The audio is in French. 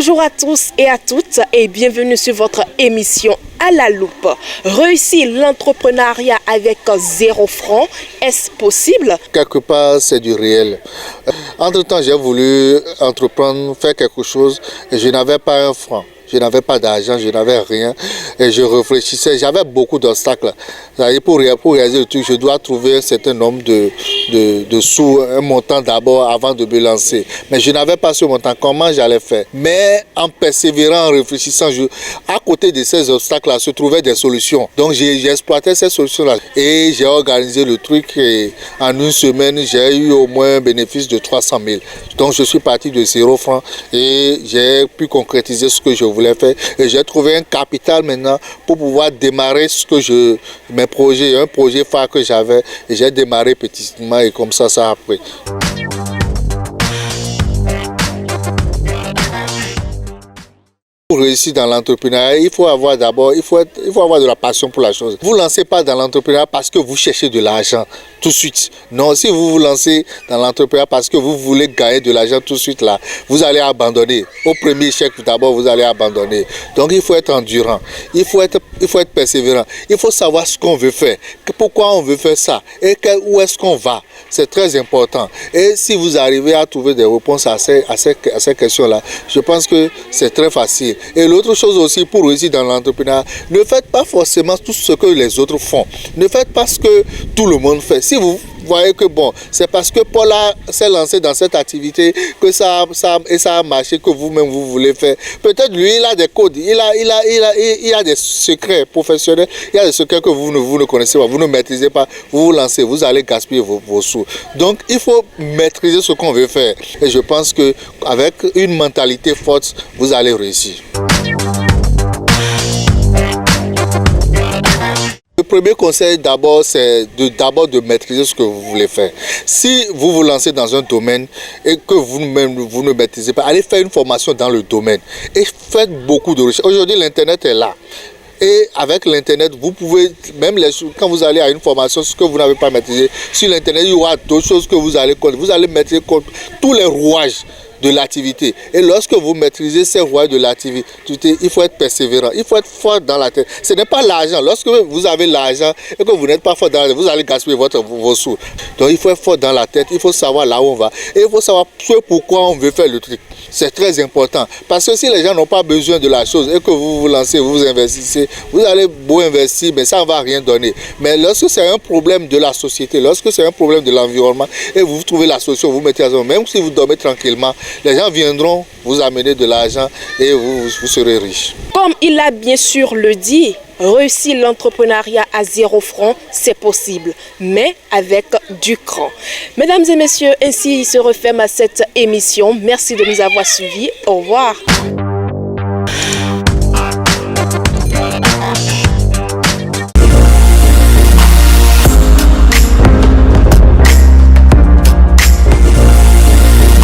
Bonjour à tous et à toutes et bienvenue sur votre émission à la loupe. Réussir l'entrepreneuriat avec 0 francs, est-ce possible? Quelque part, c'est du réel. Entre-temps, j'ai voulu entreprendre, faire quelque chose et je n'avais pas 1 franc. Je n'avais pas d'argent, je n'avais rien et je réfléchissais. J'avais beaucoup d'obstacles. Pour réaliser le truc, je dois trouver un certain nombre de sous, un montant d'abord avant de me lancer. Mais je n'avais pas ce montant. Comment j'allais faire? Mais en persévérant, en réfléchissant, à côté de ces obstacles-là se trouvaient des solutions. Donc j'ai exploité ces solutions-là et j'ai organisé le truc. Et en 1 semaine, j'ai eu au moins un bénéfice de 300 000. Donc je suis parti de 0 francs et j'ai pu concrétiser ce que je voulais faire et j'ai trouvé un capital maintenant pour pouvoir démarrer mes projets, un projet phare que j'avais et j'ai démarré petitement et comme ça a pris. Pour réussir dans l'entrepreneuriat, il faut avoir de la passion pour la chose. Vous ne lancez pas dans l'entrepreneuriat parce que vous cherchez de l'argent tout de suite. Non, si vous vous lancez dans l'entrepreneuriat parce que vous voulez gagner de l'argent tout de suite là, vous allez abandonner. Au premier échec, d'abord, vous allez abandonner. Donc il faut être endurant, il faut être persévérant, il faut savoir ce qu'on veut faire, pourquoi on veut faire ça et où est-ce qu'on va. C'est très important. Et si vous arrivez à trouver des réponses à ces questions-là, je pense que c'est très facile. Et l'autre chose aussi, pour réussir dans l'entrepreneuriat, ne faites pas forcément tout ce que les autres font. Ne faites pas ce que tout le monde fait. Si vous voyez que bon, c'est parce que Paul s'est lancé dans cette activité que ça a marché, que vous-même vous voulez faire. Peut-être lui, il a des codes, il a des secrets professionnels, il y a des secrets que vous ne connaissez pas, vous ne maîtrisez pas, vous vous lancez, vous allez gaspiller vos sous. Donc il faut maîtriser ce qu'on veut faire. Et je pense qu'avec une mentalité forte, vous allez réussir. Le premier conseil d'abord, c'est de maîtriser ce que vous voulez faire. Si vous vous lancez dans un domaine et que vous ne maîtrisez pas, allez faire une formation dans le domaine et faites beaucoup de recherches. Aujourd'hui, l'Internet est là. Et avec l'Internet, vous pouvez, même quand vous allez à une formation, ce que vous n'avez pas maîtrisé, sur l'Internet, il y aura d'autres choses que vous allez connaître. Vous allez maîtriser tous les rouages de l'activité. Et lorsque vous maîtrisez ces rouages de l'activité, il faut être persévérant, il faut être fort dans la tête. Ce n'est pas l'argent. Lorsque vous avez l'argent et que vous n'êtes pas fort dans la tête, vous allez gaspiller vos sous. Donc il faut être fort dans la tête, il faut savoir là où on va. Et il faut savoir pourquoi on veut faire le truc. C'est très important. Parce que si les gens n'ont pas besoin de la chose et que vous vous lancez, vous investissez, vous allez beau investir, mais ça ne va rien donner. Mais lorsque c'est un problème de la société, lorsque c'est un problème de l'environnement et vous trouvez la solution, vous mettez à zéro, même si vous dormez tranquillement, les gens viendront vous amener de l'argent et vous serez riche. Comme il a bien sûr le dit, réussir l'entrepreneuriat à 0 francs, c'est possible, mais avec du cran. Mesdames et messieurs, ainsi se referme à cette émission. Merci de nous avoir suivis. Au revoir.